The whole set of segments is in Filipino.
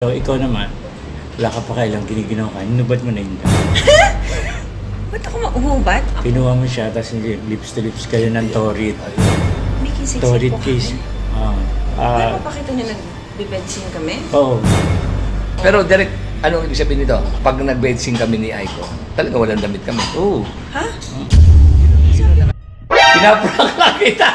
So, ikaw naman, wala ka pa kailang giniginaw ka, hinubad mo na yun. Ba't ako mauhubat? Kinuha mo siya, tapos lips to lips kayo ng Torrid. May kissing Torrid po kiss. kami. Pero pakita niyo nag-bebedsing kami? Oo. Pero direct, ano ibig sabihin nito? Pag nag-bedsing kami ni Aiko, talaga walang damit kami. Oo. Ha? Pinaprank lang kita!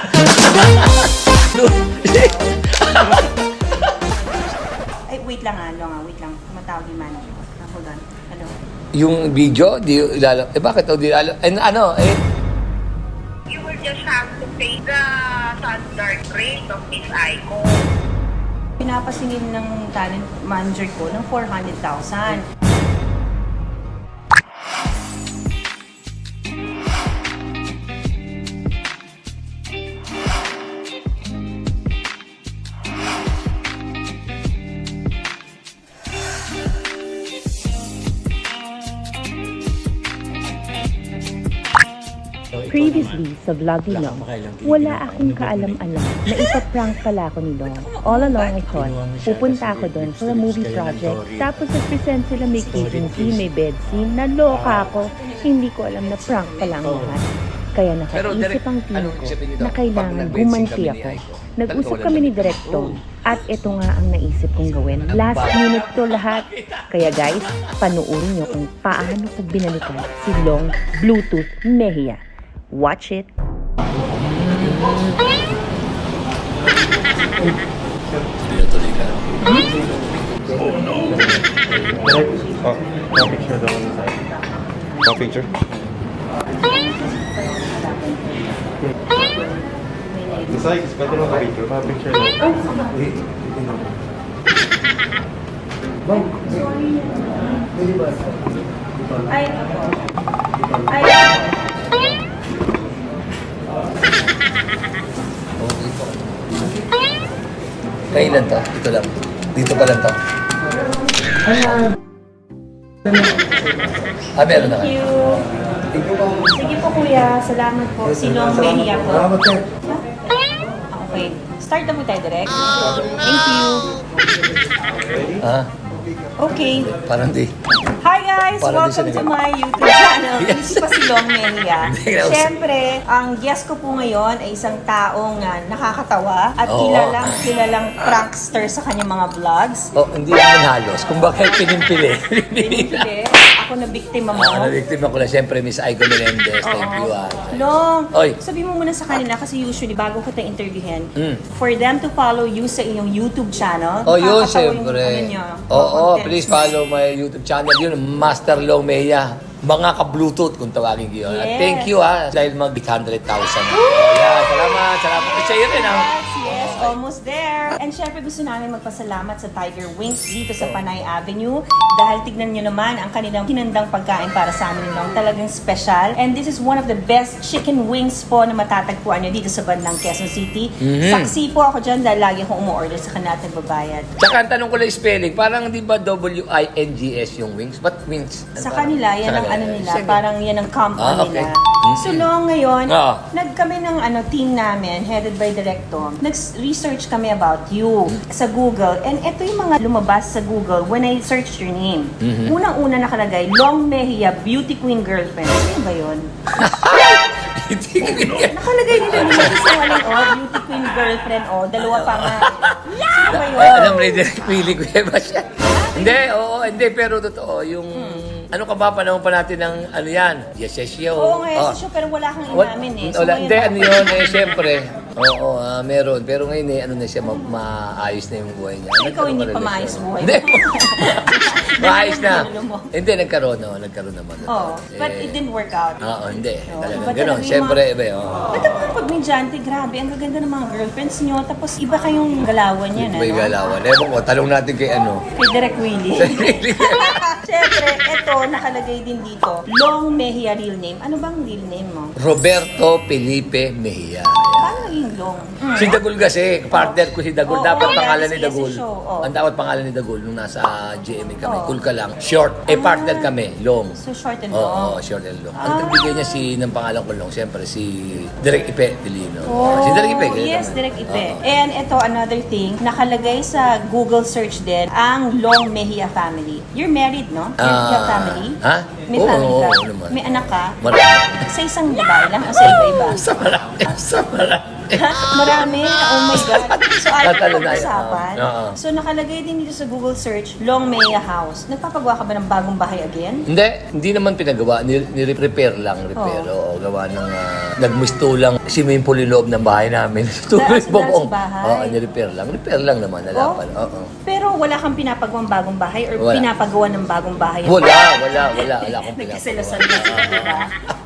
Ay, wait lang wait lang. Tumatawag yung manager. Hold on. Ano? Yung video, di ilalam. Bakit? Di ilalam. You will just have to pay the standard rate of this Aiko. Pinapasingin ng talent manager ko ng 400,000. So, ikaw Previously naman, sa vlog ni wala Long, ka pa kailang giniginaw wala ka, akong hinubad mo na yun. kaalam-alam na ipaprank pala ako ni Long. All along I thought, pupunta ako doon for a movie project. Tapos nag-present sila may kissing scene, may bed scene. Naloka ako. Hindi ko alam na prank pala ang lahat. Kaya Pero nakaisip direct, ang team ano ko ibig sabihin nito? na Pag kailangan nag-bedsing gumanti kami ni ako. Aiko, Nag-usap talaga kami ni walang Direk damit. Tong. At ito nga ang naisip kong gawin. Last minute to lahat. Kaya guys, panuorin nyo kung paano ko binalikan si Long Bluetooth Mejia. Watch it. Tuloy ka. Picture daw on the side. Picture. The side is better on the picture. Picture daw. Ay, ay, Kailan to? Ito lang. Dito pa lang to. Meron na thank kayo. you. Sige po kuya, salamat po. Si Long Mejia po. Okay. Start na po tayo direct. Thank you. Ha? Okay. Parang di. Hi guys! Parang di Welcome siya to my YouTube channel. Yes. This is pa si Long Mejia. Hindi ka na- Siyempre, ang guest ko po ngayon ay isang taong nakakatawa at Oo. kilalang prankster sa kanyang mga vlogs. Oh, hindi naman halos. Kung bakit pinimpili. Pinipili. Ako na biktima mo. Nabiktima ko na siyempre, Miss Aiko Melendez. Thank you. Long, Oy. sabi mo muna sa kanila kasi usually bago kita interviewin, Mm. for them to follow you sa iyong YouTube channel. Oh, yun, nakakatawa yung siyempre. ano niyo, Oo, content. please follow my YouTube channel. Yun, Master Long Mejia. Mga ka-Bluetooth kung tawagin ko yun. At Yes. thank you ha, dahil mag-800,000 na. Yeah, salamat. Salamat sa iyo rin ha. Yes, almost there. And syempre gusto namin magpasalamat sa Tiger Wings dito Oh. sa Panay Avenue dahil tignan nyo naman ang kanilang hinandang pagkain para sa amin ng talagang special. And this is one of the best chicken wings po na matatagpuan nyo dito sa bandang Quezon City. Mhm. Saksi po ako dyan dahil lagi akong umu-order sa kanila at nagbabayad. Tsaka ang tanong ko lang spelling, parang di ba W-I-N-G-S yung wings? Ba't wings? Sa kanila, yan ang ano nila, Sige. parang yan ang company Ah, okay. nila. Mhm. So Long, ngayon, Ah. kami ng team namin, headed by Director, nag-research kami about you sa Google. And ito yung mga lumabas sa Google when I searched your name. Mhm. Unang-una nakalagay, Long Mejia, Beauty Queen Girlfriend. Ano ba yun? Hindi ko yan. Nakalagay nila nila sa waling, Beauty Queen Girlfriend, dalawa pa nga. Sino ba yun? Alam mo, direct pili ko yan ba siya? Hindi, oo, hindi, pero totoo, yung... Ano ka ba, panahon pa natin ng ano yan? Yes, yes, yo. Oo nga, Oh. yes, sure, pero wala kang What? inamin eh. Wala, ngayon, hindi, ano yun, syempre. Oo, meron. Pero ngayon ano na siya, maayos na yung buhay niya. Ikaw Nagkaroon hindi ka pa na maayos siya. buhay mo. Hindi. Maayos na. Ano mo? Hindi, nagkaroon naman. Oh, but it didn't work out. Oo, hindi. Oo, Talagang iba ganun. talaga yung Siyempre, mga- iba yun. Ba't ang mga pagmedyante, grabe, ang gaganda ng mga girlfriends nyo, tapos iba kayong galawan yan, May galawan. Ewan ko, talong natin kay ano. Kay Direk Willie. Siyempre, eto, nakalagay din dito, Long Mejia real name. Ano bang real name mo? Roberto Felipe Mejia. Paano magiging long? Si Dagul kasi, partner ko si Dagul. Oo, Dapat oo, pangalan yan, ni si Dagul. show, oo. Ang dapat pangalan ni Dagul nung nasa GMA kami. Oo. Cool ka lang. Short. Partner kami. Long. So short and Oo, long. short and long. Ang nagbigay niya ng pangalan ko long, siyempre si Direk Ipe Delino. Oh, Si Direk Ipe. kilala yes, mo. Direk Ipe. Oo. And ito, another thing, nakalagay sa Google search din, ang Long Mejia family. You're married, no? You have family? Ha? May Oo, family ka? oo naman. May anak ka? Marami. Sa isang babae lang o sa iba-iba? Sa marami. Sa marami. Ha? Marami? Oh my God. So, ayaw Tatalo ko na yun. pag-usapan. Oo. So, nakalagay din dito sa Google search, Long Mejia House. Nagpapagawa ka ba ng bagong bahay again? Hindi naman pinagawa. Ni-repair lang. Repair. Oo, gawa ng... nagmisto lang. Swimming pool yung loob ng bahay namin. Dahil sa bahay? Oo, ni-repair lang. Repair lang naman. Nalapan. Oo. Pero wala kang pinapagawang bagong bahay or Wala. pinapagawa ng bagong bahay? Wala akong Nagkasilasan na sila, di ba?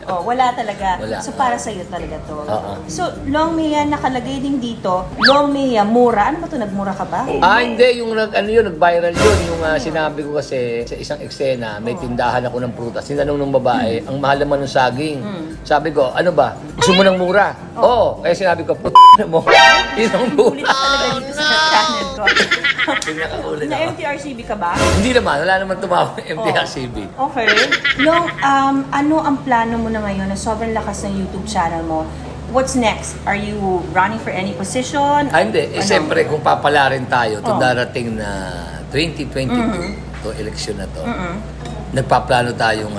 Oh, wala talaga. Wala. So, para sa'yo talaga to. Oo. So, Long Mejia, nakalagay din dito, Long Mejia, mura. Ano ba to? Nagmura ka ba? Hindi. Yung nag-viral yun. Yung sinabi ko kasi sa isang eksena, may tindahan ako ng prutas. Tinanong ng babae, ang mahal naman ng saging. Sabi ko, ano ba? Gusto mo ng mura? Oo. Kaya sinabi ko, na mo. Yun ang Ulit mura. ka talaga dito sa channel ko. Pinakaulit Na ako. MTRCB ka ba? Hindi naman. Wala naman tumawag ng MTRCB. Okay. Long, ano ang plano mo na ngayon na sobrang lakas ng YouTube channel mo? What's next? Are you running for any position? Hindi. Ano? Siyempre, kung papalarin tayo, itong Oo. darating na 2022, itong eleksyon na to, nagpaplano tayong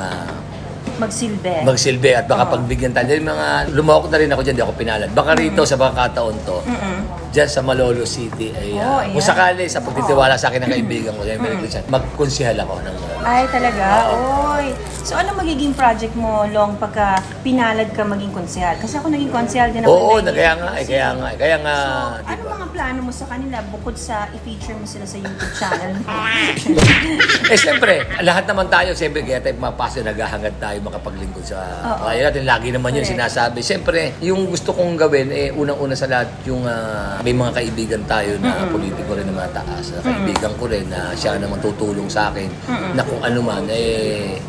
Magsilbi. magsilbi at baka pagbigyan tayo. Dahil lumawak na rin ako dyan, di ako pinalad. Baka rito sa pagkakataon to, dyan sa Malolo City, ay, Ayan. kung sakali sa pagtitiwala sa akin ng kaibigan ko, magkonsihal ako ng Ay, talaga? Oy. So, ano magiging project mo, Long, pagka pinalad ka maging konsehal? Kasi ako naging konsehal din ako. Oo, ng kaya nga, kaya nga, So, di ano ba? mga plano mo sa kanila bukod sa i-feature mo sila sa YouTube channel mo? Siyempre, lahat naman tayo, siyempre, kaya tayo pumapasok, naghahangad tayo makapaglingkod sa Oo. kaya natin. Lagi naman yun Correct. sinasabi. Siyempre, yung gusto kong gawin, unang-una sa lahat, yung may mga kaibigan tayo na politiko rin na mataas. Kaibigan ko rin na siya naman tutulong sa akin na kung ano man,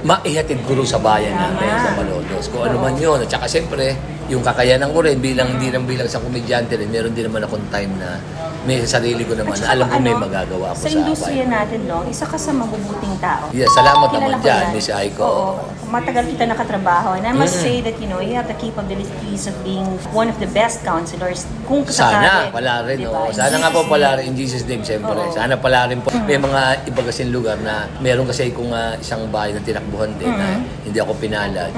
maihatid ko rin sa bayan natin, Tama. sa Malolos. Kung ano man yun. At saka siyempre, yung kakayanan ko rin, hindi lang bilang sa komedyante rin, meron din naman akong time na may sarili ko naman, na alam ko may magagawa ako sa sa industriya bayan. natin, Long, isa ka sa mabubuting tao. Yes, salamat Kilala naman ko dyan, yan. Miss Aiko. Oo. Matagal kita nakatrabaho. And I must say that, you have the capabilities of being one of the best counselors. Kung Sana, sakali, pala rin. diba? Oh. In Sana nga po Jesus' pala name. rin, in Jesus' name, siyempre. Oo. Sana pala rin po. May mga iba kasing lugar na meron kasi kung isang bahay na tinakbuhan din na hindi ako pinalad.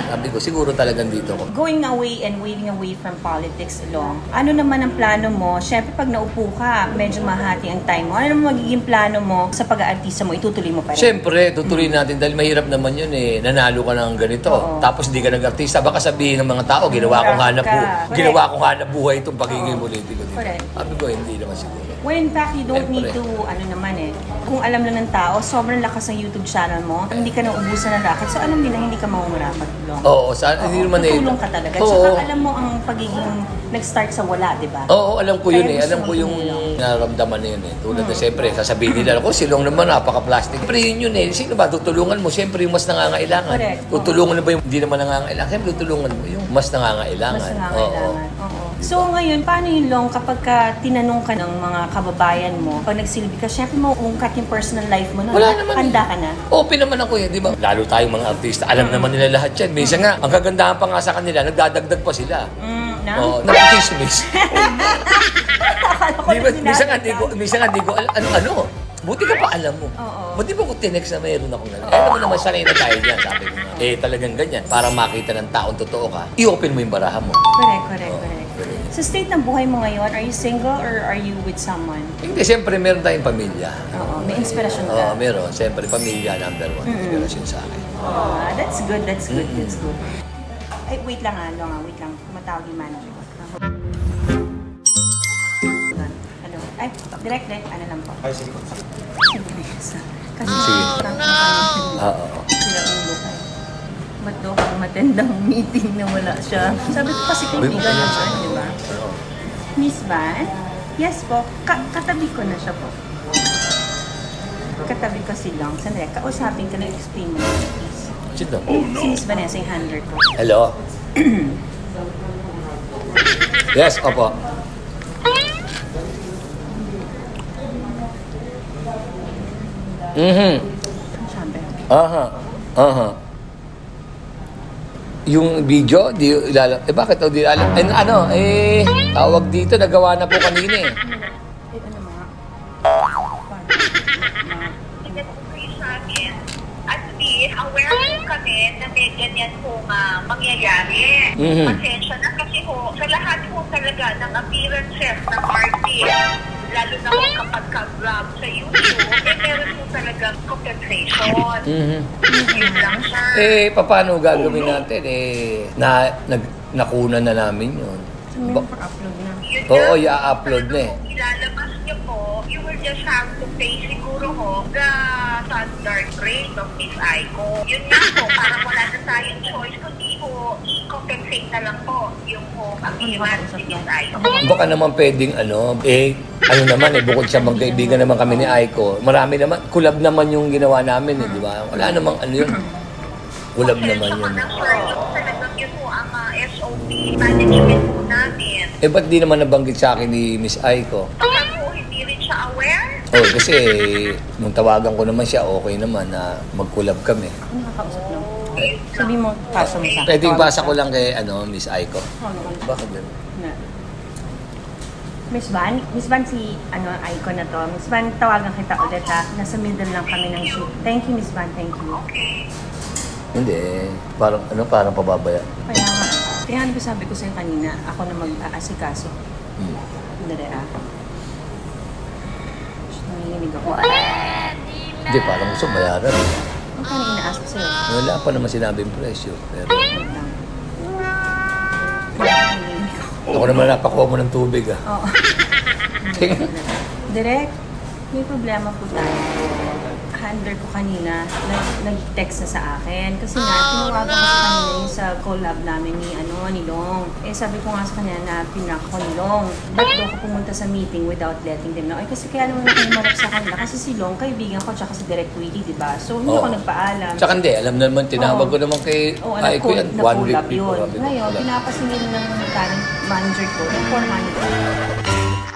Sabi ko, siguro talagang dito ako. Going away and waving away from politics, Long, ano naman ang plano mo? Siyempre, pag naupo ka, medyo mahati ang time mo. Ano naman magiging plano mo sa pag-aartista mo? Itutuloy mo pa rin? Siyempre, tutuloy natin dahil mahirap naman yun nanalo ka ng ganito. Oo. Tapos hindi ka nag-artista. Baka sabihin ng mga tao, ginawa kong Correct hanap ka. buhay. Ginawa kong hanap buhay itong pagiging Oo. politiko dito. Correct. Sabi ko, hindi naman siguro. When in fact, you don't need Siyempre. to, kung alam lang ng tao, sobrang lakas ng YouTube channel mo, hindi ka naubusan ng racket, so alam nila hindi ka mangungurapat, Long. Oo, hindi naman Tutulong ka talaga. Oo. Saka alam mo ang pagiging nag-start sa wala, di ba? Oo, alam ko yun Kaya gusto Alam ko mong yung tumulong. nararamdaman na yun Tulad na siyempre, sasabihin nila ako, silong naman, napaka-plastic. Siyempre yun Sino ba? Tutulungan mo. Siyempre yung mas nangangailangan. Correct. Tutulungan mo ba yung hindi naman nangangailangan? Siyempre tutulungan mo yung mas nangangailangan. Mas nangangailangan. Oo. So ngayon, paano yung Long kapag tinanong ka ng mga kababayan mo, pag nagsilbi ka, syempre mauungkat yung personal life mo nun. Wala naman Handa ka na. Open naman ako di ba? Lalo tayong mga artista, alam naman nila lahat yan. Minsan nga, ang kagandahan pa nga sa kanila, nagdadagdag pa sila. Oo, nakikismis. Akala ko Di ba? na sinabi Minsan nga, di ko, ano? Buti ka pa alam mo. Oo. Buti ba kung tinext na mayroon akong gano'n? Alam mo naman, sanay na tayo dyan. Sabi ko nga, talagang ganyan. Para makita ng taong totoo ka, i-open mo yung baraha mo. Correct. ganyan. Sa state ng buhay mo ngayon, are you single or are you with someone? Hindi, siyempre meron tayong pamilya. Oo, may inspirasyon ka. Oo, meron. Siyempre, pamilya number one. Inspirasyon sa akin. That's good. That's good. Ay, wait lang wait lang. Tumatawag yung manager ko. Ano? Ay, direct, ano lang po. Ay, sige. Kasi Sige. parang Oo. sila ulo ko. Ba't daw kung matendang meeting na wala siya? Sabi ko kasi kaibigan na siya, di ba? Miss Van? Yes po. Katabi ko na siya po. Katabi ko si Long. Sandali, kausapin ka na explain mo, please. Sino? Si Miss Vanessa, yung handler ko. Hello? Yes, opo. Sabi. Aha. Aha. Yung video, di ilalam. Eh bakit di alam? Eh ano, tawag dito, nagawa na po kanina eh. Tingnan po kayo sa akin. At least, aware po kami na may ganyan po mangyayari. Mhm. Pasensya na kasi po, sa lahat po talaga ng appearances ng artist, lalo na po kapag ka-vlog sa YouTube, meron po talagang compensation. Mhm. Yun lang, sir. Paano gagawin natin? Nakunan na namin yun. upload na. Yun Oo, lang. i-upload na eh. Kung ilalabas niyo po, you will just have to pay siguro ho the standard rate of Miss Aiko. Yun nga po, parang wala na tayong choice, kundi po, i-compensate na lang po yung home appearance ni Miss Aiko. Baka naman pwedeng bukod sa magkaibigan naman kami ni Aiko, marami naman, collab naman yung ginawa namin di ba? Wala namang yun. Collab naman yun. Talagang yun po ang SOP management po namin. Ba't di naman nabanggit sa akin ni Miss Aiko? Baka po hindi rin siya aware. Kasi nung tawagan ko naman siya, okay naman na mag-collab kami. Nakakausap lang. Sabi mo, pasa mo sa akin. Pwedeng pasa ko lang kay Miss Aiko. Bakit gano'n? Miss Van, si Aiko na to. Miss Van, tawagan kita ulit ha. Nasa middle lang kami ng shoot. Thank you, Miss Van. Thank you. Okay. Hindi. Parang pababaya. Kaya nga, kaya ano ba sabi ko sa'yo kanina, ako na mag-aasikaso. Dali nangihinig ako. Hindi, parang gusto bayaran. Ang kaya ina-ask ko sa'yo. Wala pa naman sinabing presyo. Pero ako naman napakuha mo ng tubig Oo. Direk, may problema po tayo. Handler ko kanina, nag-text na sa akin. Kasi nga, tinawagan ko sa kanina yung sa collab namin ni Long. Sabi ko nga sa kanya na pinak ko ni Long. Ba't daw ako pumunta sa meeting without letting them know? Kasi kaya naman ako humarap sa kanila. Kasi si Long, kaibigan ko, tsaka si Direk Willie, di ba? So, hindi ako nagpaalam. Tsaka hindi, alam naman, tinawag ko naman kay Aiko yan. 1 week before. Yun. Ngayon, pinapasingil ng talent manager ko ng 400.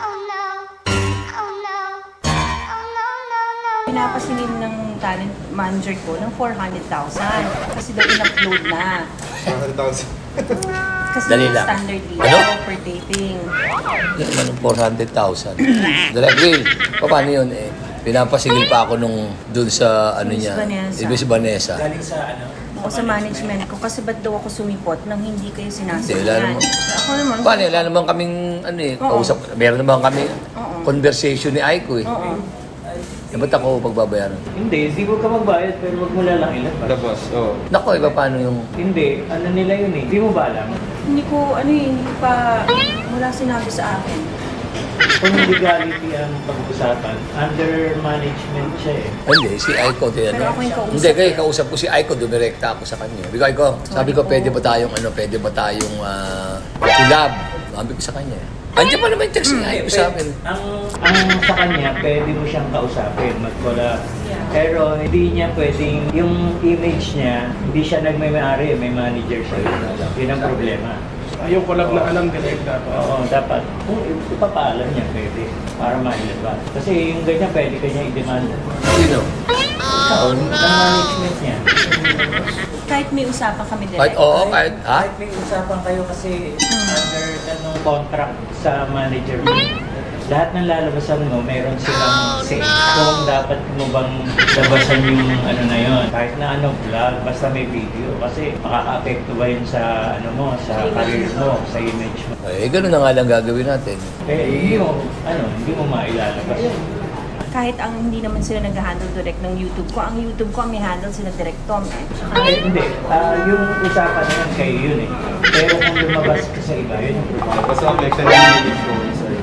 Pinapasingil ng talent manager ko ng 400,000 kasi daw in-upload na. 100,000. Kasi Dali lang. standard dito per taping. Yan naman ng 400,000. Direct Will, paano yun Pinapasigil pa ako dun sa niya. Vanessa. Miss Vanessa. Galing sa Ako sa management ko kasi ba't daw ako sumipot nang hindi kayo Hindi, wala sinasabihan. naman. Ako naman. Paano, wala naman kaming Oo. kausap. Meron naman kami Oo. conversation ni Aiko Oo. Ba't ako pagbabayaran? Hindi, di mo ka magbayad pero wag mo lang ilabas. Labas, oo. Nako, paano yung... Hindi, ano nila yun eh. Di mo ba alam? Hindi ko, hindi ko pa, wala sinabi sa akin. Kung legality ang pag-usapan, under management siya eh. Hindi, si Aiko din. Pero ako yung kausap. Hindi, kaya kausap ko si Aiko, dumirekta ako sa kanya. Sabi ko, pwede ba tayong collab? Sabi ko sa kanya. Andiyan pa naman yung text ni Aiko sa akin. Ang sa kanya, pwede mo siyang kausapin, mag-collab. Pero hindi niya pwedeng, yung image niya, hindi siya nagmay-ari, may manager siya. Yun ang problema. Yung collab na alam, direkta. Oo, dapat. Kung ipapaalam niya, pwede. Para mailabas. Kasi yung ganyan, pwede ka niya i-demand. Sino? Ang management niya. Kahit may usapan kami Kahit, direct. Kahit may usapan kayo kasi under contract sa manager mo, lahat ng lalabasan mo, meron silang say. Kung dapat mo bang labasan yung na yun. Kahit na vlog, basta may video. Kasi makaka-apekto ba yun sa sa career mo, sa image mo. Ganun na nga lang gagawin natin. Hindi mo mailalabas. Kahit hindi naman sila nag-handle direct ng YouTube ko. Ang YouTube ko, ang may handle sila direct Tom Hindi. Yung usapan na yun kayo yun eh. Pero kung lumabas ka sa iba, yun yung problema. Basta flex na yung image ko, sir.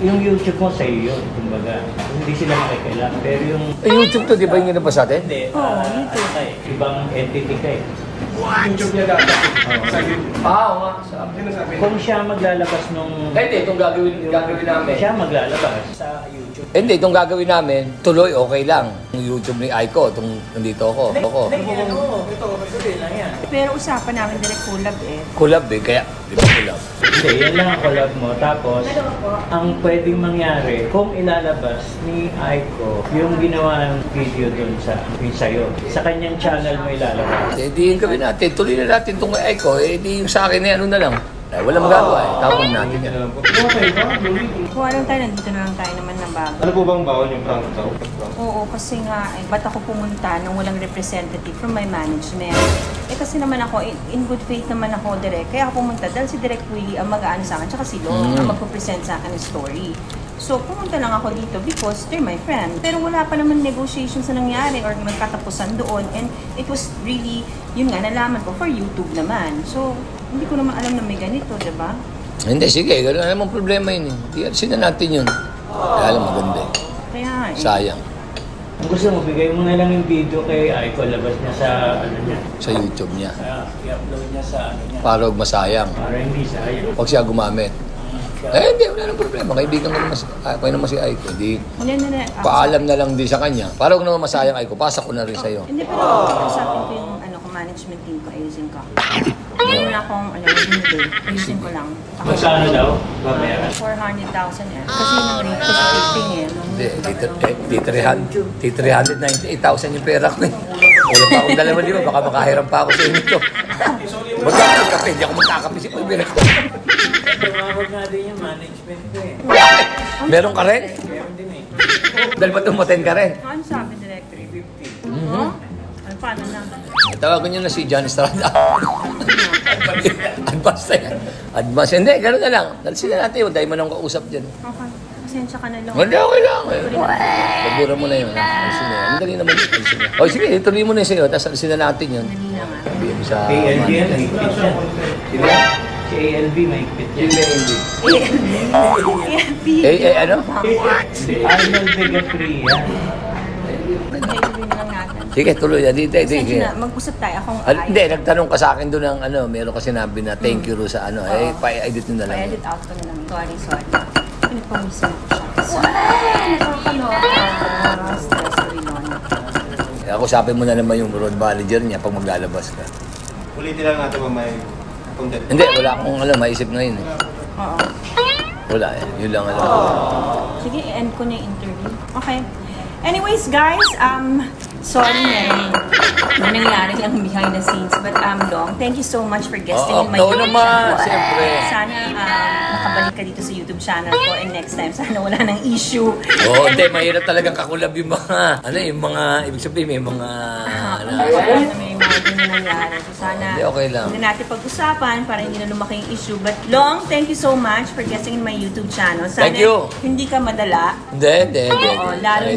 Yung YouTube mo sa iyo, kumbaga. Hindi sila makikailan. Pero yung... YouTube to, di ba yung ginabas natin? Hindi. Oo, YouTube. Ibang entity ka eh. YouTube niya dapat. Sa YouTube. Oo nga. Sinasabi niya. Kung siya maglalabas nung... Hindi, itong gagawin namin. Siya maglalabas sa YouTube. Hindi, itong gagawin namin, tuloy okay lang. Yung YouTube ni Aiko, itong nandito ako. Ito, sabihin lang yan. Pero usapan namin direct collab Collab kaya Ibang collab. Hindi, yan lang ang collab mo. Tapos, ang pwedeng mangyari, kung ilalabas ni Aiko yung ginawang video dun sa sa'yo, sa kanyang channel mo ilalabas. Eh, di yung gawin natin. Tuloy na natin itong kay Aiko. Eh, di yung sa akin na ano na lang. Eh, walang magagawa eh. Tapon natin yan. Okay ba? Kung anong tayo, nandito na lang tayo naman ng bago. Ano po bang bawal yung prank daw? Oo, kasi nga, ba't ako pumunta nang walang representative from my management? Eh kasi naman ako, in good faith naman ako, Direk. Kaya ako pumunta dahil si Direk Willie ang mag-aano sa akin, tsaka si Long ang magpo-present sa akin ng story. So, pumunta lang ako dito because they're my friend. Pero wala pa naman negotiations na nangyari or magkatapusan doon. And it was really, yun nga, nalaman ko for YouTube naman. So, hindi ko naman alam na may ganito, di ba? Hindi, sige. Gano'n namang problema yun eh. Di na natin yun. Kaya alam, maganda eh. Kaya nga eh. Sayang. Kung gusto mo, bigay mo na lang yung video kay Aiko, labas niya sa ano niya. Sa YouTube niya. I-upload niya sa ano niya. Para huwag masayang. Para hindi sayang. Huwag siya gumamit. Eh, hindi. Wala nang problema. Kaibigan ko naman, ako naman si Aiko. Di, Hindi. paalam na lang din sa kanya. Para huwag naman masayang Aiko. Pasa ko na rin sa'yo. Hindi, pero kausapin ko yung management team ko, ayusin ko. Hindi mo na akong, binigay. Ayusin ko lang. Magkano daw? Babayaran. 400,000 eh. Kasi nang rate ko sa taping eh. Hindi, di 398,000 yung pera ko eh. Wala pa akong 2,000, baka makahiram pa ako sa inyo ito. Magkakape, hindi ako magkakape si Pagbirak. Tumawag nga din yung management ko eh. Meron ka rin? Meron din eh. Dahil ba tumaten ka rin? Ano sabi, Director? 350. Ano? Ano paano na? Tawagan nyo na si John Estrada. Advance na yan. Advance. Hindi, gano'n na lang. Dalisin na natin yun. Dahil mo nang kausap dyan. Okay. Pasensya ka na lang. Hindi, okay lang. Pagdura mo na yun. Alisin na yun. Ang dali naman. Alisin na. O sige, ituloy mo na yun sa'yo. Tapos alisin na natin yun. Dali na nga. Sabihin mo sa ALB yan, manager. mahigpit yan. Sino? Si ALB, mahigpit yan. Ano? Arnold Vegatria. Hindi, gawin na lang natin. Sige, tuloy. Dito, Pasensya na. Mag-usap tayo. Akong Hindi, nagtanong ka sa akin doon ng ano, meron ka sinabi na thank you ro sa ano. Eh, pa-edit nyo na lang. Pa-edit out ko na lang. Sorry. Pinagpamusin ko siya. Kasi, nakakaloka. Stress rin nun. Ako sabi mo na naman yung road manager niya pag maglalabas ka. Ulitin lang natin kung may content. Hindi, wala akong alam, maisip ngayon eh. Oo. Wala eh, yun lang alam. Sige, i-end ko na yung interview. Okay. Anyways, guys, sorry na may nangyari lang behind the scenes. But, Long, thank you so much for guesting in my Oo YouTube naman, channel. siyempre. Sana makabalik ka dito sa YouTube channel ko and next time, sana wala nang issue. Oo, hindi, mahirap talagang kakulab yung mga, yung mga, ibig sabihin may mga, Sana may mga ganyan nangyari. So, sana Hindi, okay lang. hindi natin pag-usapan para hindi na lumaki yung issue. But, Long, thank you so much for guesting in my YouTube channel. Sana Thank you. hindi ka madala. Hindi. Oo, lalo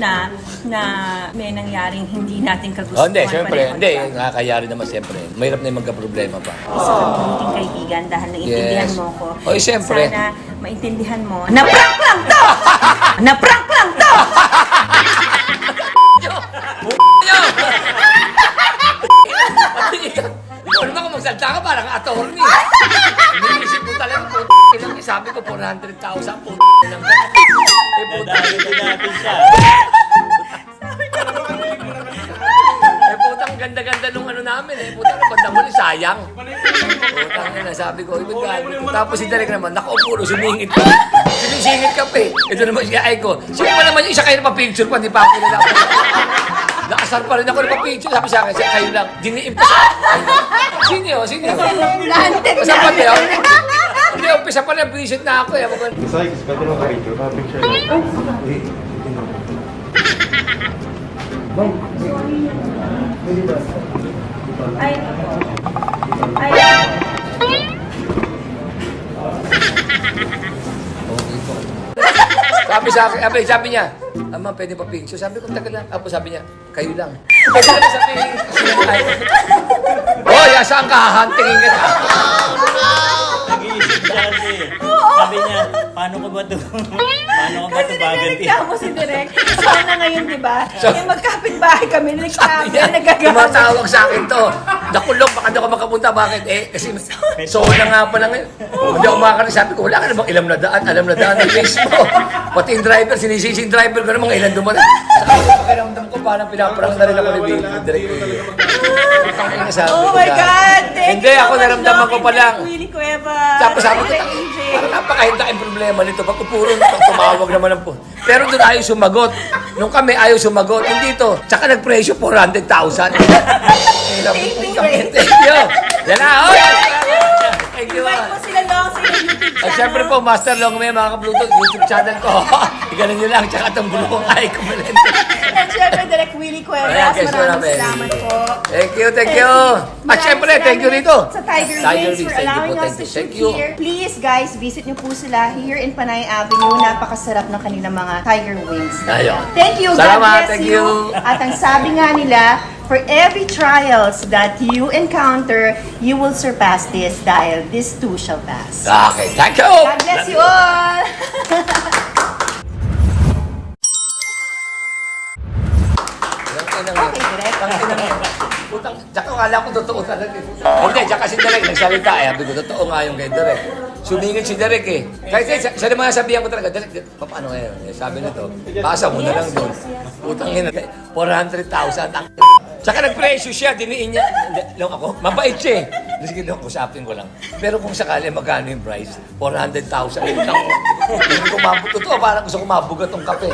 na may nangyaring hindi natin Oh, kagustuhan. hindi, siyempre, pareho. hindi, nakakayari naman siyempre. Mahirap na yung magka-problema pa. Isa kang mabuting kaibigan dahil naiintindihan Yes. mo ko. Oy, siyempre. Sana maintindihan mo. Na-prank lang to! Na-prank lang to! Ano ba kung magsalta ka parang attorney? Iniisip mo talaga, ilang sabi ko 400,000, lang. Dadalhin natin siya. Putang ganda-ganda nung ano namin eh. Putang bandang huli, sayang. Putang na, sabi ko, ibig gago. Tapos si Derek naman, nakaupo, sumingit ka. Sinisingit ka pa eh. Ito naman si Aiko. Sino pa naman yung isa kayo na pa-picture pa, di pa ako kilala. Nakasar pa rin ako na pa-picture. Sabi sa akin, siya kayo lang. Diniim pa sa Sino yun? Basta pa tayo. Hindi, umpisa pa na, visit na ako eh. Besides, pwede naman ka-picture. Pa-picture lang. Ay, ay, Sabi sa akin, sabi niya, Ama, pwede pa picture? Sabi ko, tagal lang. Apo, sabi niya, kayo lang. Pwede naman sabihin, oh, saan ka? Hahantingin ka na. Nag-iisip siya kasi. Sabi niya, paano ko ba ito? Paano ko ba ito kasi baganti? nagreklamo si Direk. Sana ngayon, di ba? Yung magkapit-bahay kami, Sabi nagreklamo, niya, nagagawa. tumatawag sa akin to. Nakulong, baka di ako makapunta. Bakit? Kasi so na nga pala ngayon. Hindi ako makakarin. Sabi ko, wala ka namang alam na daan ng face mo. Pati yung driver, sinisisi yung driver ko na mga ilan dumaan. Saka pakiramdam ko, parang pinaparang na rin ako ni Direk. Oh my God! Thank Hindi, you so ako much, naramdaman ko Doc, pa lang. and Willie Cueva. Tapos sabi ko, parang napakahindaking problema nito. Pag puro tumawag naman ang po. Pero doon ayaw sumagot. Nung kami ayaw sumagot. Hindi to. Tsaka nagpresyo 400,000. Thank you. Yan na. Oh! Thank you. Invite mo sila Long sa inyong YouTube At channel. syempre po, Master Long May, mga ka-Bluetooth, YouTube channel ko. Ganun nyo lang. Tsaka itong bulong ay kumalente. At syempre, Direk Willie Cuevas, Ayan, guys, maraming maraming. salamat po. Thank you, thank you. At Maraming syempre, thank you rito. Sa Tiger Tiger Wings Wings, for thank you allowing po, us thank to you, shoot thank you. here. Please, guys, visit nyo po sila here in Panay Avenue. Napakasarap ng kanilang mga Tiger Wings. Ayun. Thank you. God Salamat, bless thank you. you. At ang sabi nga nila, for every trials that you encounter, you will surpass this dahil this too shall pass. Okay, thank you. God bless you all! Okay, Direk. Putang, tsaka kala ko totoo talaga. Hindi, tsaka si Derek nagsalita eh. Sabi ko, totoo nga yung kay Derek. Sumingit si Derek eh. Kahit siya naman sabihan ko talaga, Derek, paano ngayon? Eh, sabi nito, pasa mo na lang doon. Putang ina, 400,000. Tsaka nagpresyo siya, diniin niya. Long ako, mabait siya eh. Sige lang, usapin ko lang. Pero kung sakali magkano yung price, 400,000. Hindi ko mabot. Totoo, parang gusto ko mabugat tong kape.